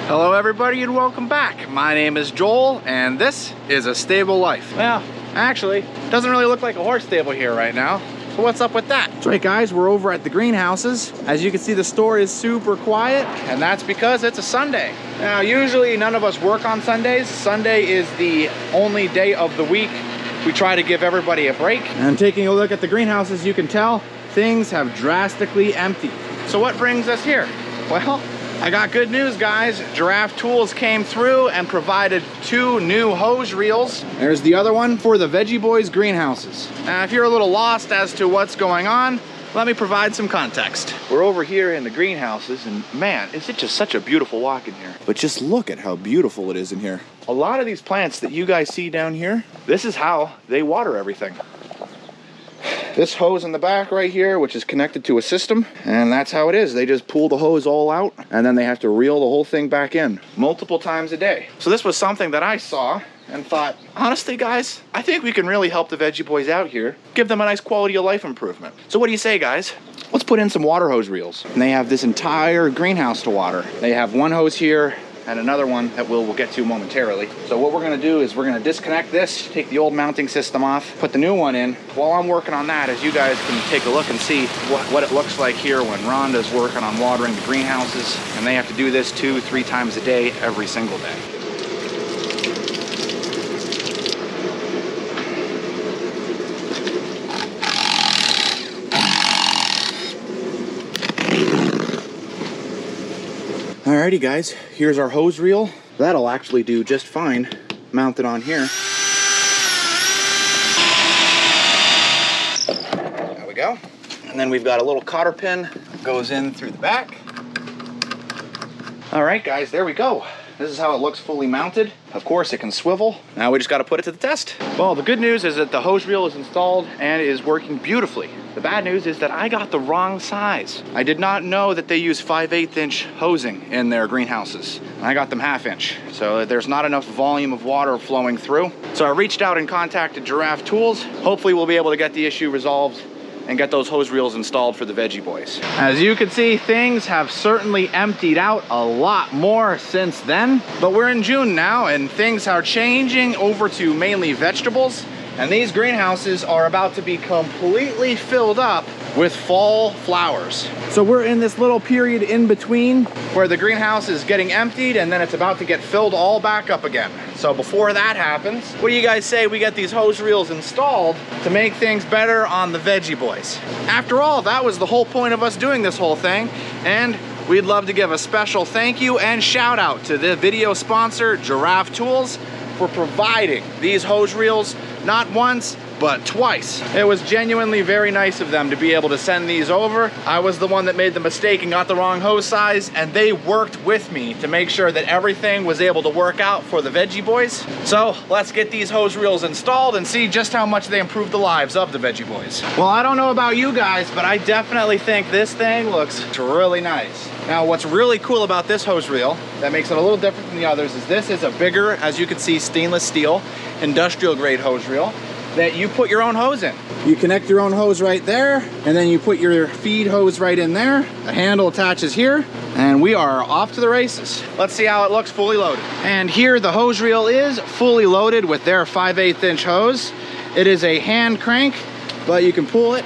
Hello everybody and welcome back. My name is Joel and this is A Stable Life. Well, actually, it doesn't really look like a horse stable here right now. So what's up with that? That's right guys, we're over at the greenhouses. As you can see, the store is super quiet and that's because it's a Sunday. Now usually none of us work on Sundays. Sunday is the only day of the week we try to give everybody a break. And taking a look at the greenhouses, you can tell things have drastically emptied. So what brings us here? Well, I got good news guys. Giraffe Tools came through and provided 2 new hose reels. There's the other one for the Veggie Boys greenhouses. Now if you're a little lost as to what's going on, let me provide some context. We're over here in the greenhouses and man, is it just such a beautiful walk in here. But just look at how beautiful it is in here. A lot of these plants that you guys see down here, this is how they water everything. This hose in the back right here, which is connected to a system, and that's how it is. They just pull the hose all out and then they have to reel the whole thing back in multiple times a day. So this was something that I saw and thought, honestly guys, I think we can really help the Veggie Boys out here, give them a nice quality of life improvement. So what do you say guys? Let's put in some water hose reels. And they have this entire greenhouse to water. They have one hose here and another one that we'll get to momentarily. So what we're gonna do is we're gonna disconnect this, take the old mounting system off, put the new one in. While I'm working on that, as you guys can take a look and see what it looks like here when Rhonda's working on watering the greenhouses, and they have to do this 2-3 times a day, every single day. Alrighty guys, here's our hose reel. That'll actually do just fine mounted on here. There we go. And then we've got a little cotter pin that goes in through the back. Alright guys, there we go. This is how it looks fully mounted. Of course it can swivel. Now we just got to put it to the test. Well, the good news is that the hose reel is installed and is working beautifully. The bad news is that I got the wrong size. I did not know that they use 5/8 inch hosing in their greenhouses. I got them 1/2 inch, so there's not enough volume of water flowing through. So I reached out and contacted Giraffe Tools. Hopefully we'll be able to get the issue resolved and get those hose reels installed for the Veggie Boys. As you can see, things have certainly emptied out a lot more since then, but we're in June now and things are changing over to mainly vegetables, and these greenhouses are about to be completely filled up with fall flowers. So we're in this little period in between where the greenhouse is getting emptied and then it's about to get filled all back up again. So before that happens, what do you guys say we get these hose reels installed to make things better on the Veggie Boys? After all, that was the whole point of us doing this whole thing, and we'd love to give a special thank you and shout out to the video sponsor, Giraffe Tools, for providing these hose reels not once, but twice. It was genuinely very nice of them to be able to send these over. I was the one that made the mistake and got the wrong hose size, and they worked with me to make sure that everything was able to work out for the Veggie Boys. So let's get these hose reels installed and see just how much they improve the lives of the Veggie Boys. Well, I don't know about you guys, but I definitely think this thing looks really nice. Now, what's really cool about this hose reel that makes it a little different from the others is this is a bigger, as you can see, stainless steel, industrial grade hose reel that you put your own hose in. You connect your own hose right there, and then you put your feed hose right in there. The handle attaches here, and we are off to the races. Let's see how it looks fully loaded. And here the hose reel is fully loaded with their 5/8 inch hose. It is a hand crank, but you can pull it.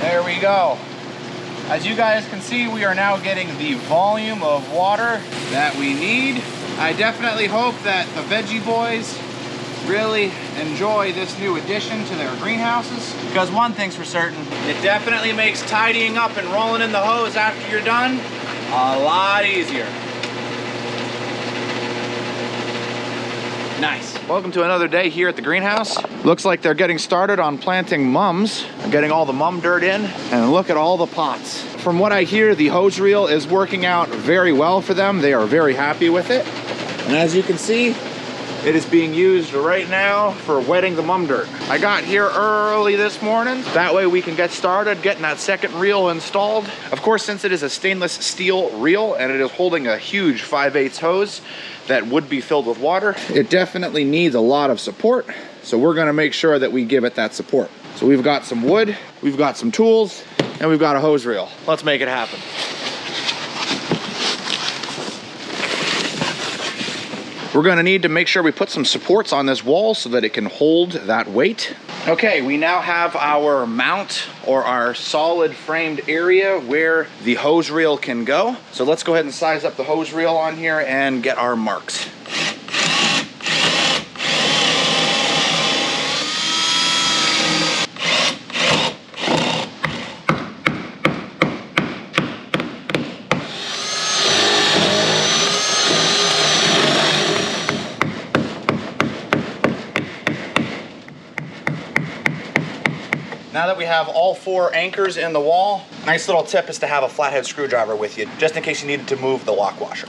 There we go. As you guys can see, we are now getting the volume of water that we need. I definitely hope that the Veggie Boys really enjoy this new addition to their greenhouses, because one thing's for certain, it definitely makes tidying up and rolling in the hose after you're done a lot easier. Nice. Welcome to another day here at the greenhouse. Looks like they're getting started on planting mums, getting all the mum dirt in, and look at all the pots. From what I hear, the hose reel is working out very well for them. They are very happy with it. And as you can see, it is being used right now for wetting the mum dirt. I got here early this morning. That way we can get started getting that second reel installed. Of course, since it is a stainless steel reel and it is holding a huge 5/8 hose that would be filled with water, it definitely needs a lot of support. So we're gonna make sure that we give it that support. So we've got some wood, we've got some tools, and we've got a hose reel. Let's make it happen. We're gonna need to make sure we put some supports on this wall so that it can hold that weight. Okay, we now have our mount or our solid framed area where the hose reel can go. So let's go ahead and size up the hose reel on here and get our marks. Now that we have all 4 anchors in the wall, nice little tip is to have a flathead screwdriver with you, just in case you needed to move the lock washer.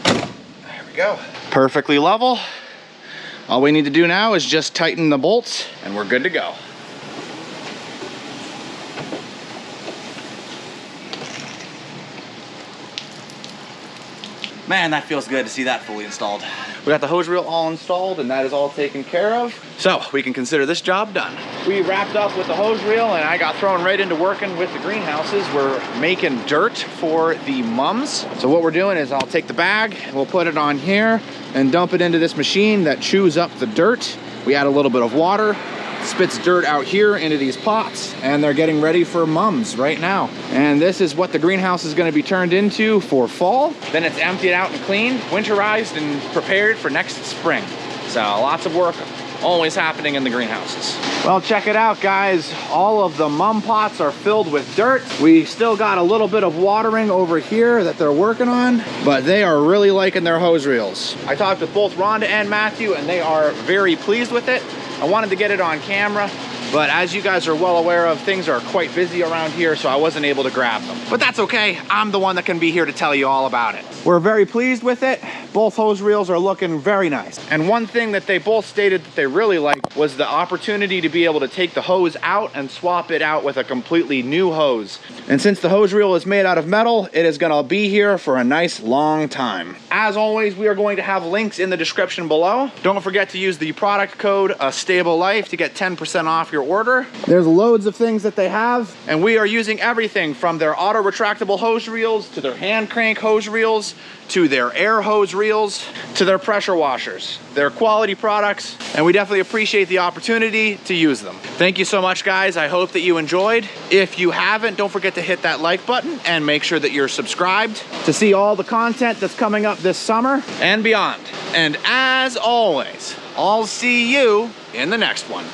There we go. Perfectly level. All we need to do now is just tighten the bolts and we're good to go. Man, that feels good to see that fully installed. We got the hose reel all installed and that is all taken care of. So we can consider this job done. We wrapped up with the hose reel and I got thrown right into working with the greenhouses. We're making dirt for the mums. So what we're doing is I'll take the bag, we'll put it on here and dump it into this machine that chews up the dirt. We add a little bit of water, spits dirt out here into these pots, and they're getting ready for mums right now. And this is what the greenhouse is going to be turned into for fall. Then it's emptied out and cleaned, winterized, and prepared for next spring. So lots of work always happening in the greenhouses. Well, check it out, guys. All of the mum pots are filled with dirt. We still got a little bit of watering over here that they're working on, but they are really liking their hose reels. I talked with both Rhonda and Matthew, and they are very pleased with it. I wanted to get it on camera, but as you guys are well aware of, things are quite busy around here, so I wasn't able to grab them. But that's okay, I'm the one that can be here to tell you all about it. We're very pleased with it. Both hose reels are looking very nice. And one thing that they both stated that they really liked was the opportunity to be able to take the hose out and swap it out with a completely new hose. And since the hose reel is made out of metal, it is gonna be here for a nice long time. As always, we are going to have links in the description below. Don't forget to use the product code STABLELIFE to get 10% off your order. There's loads of things that they have, and we are using everything from their auto retractable hose reels to their hand crank hose reels to their air hose reels to their pressure washers. They're quality products, and we definitely appreciate the opportunity to use them. Thank you so much, guys. I hope that you enjoyed. If you haven't, don't forget to hit that like button and make sure that you're subscribed to see all the content that's coming up this summer and beyond. And as always, I'll see you in the next one.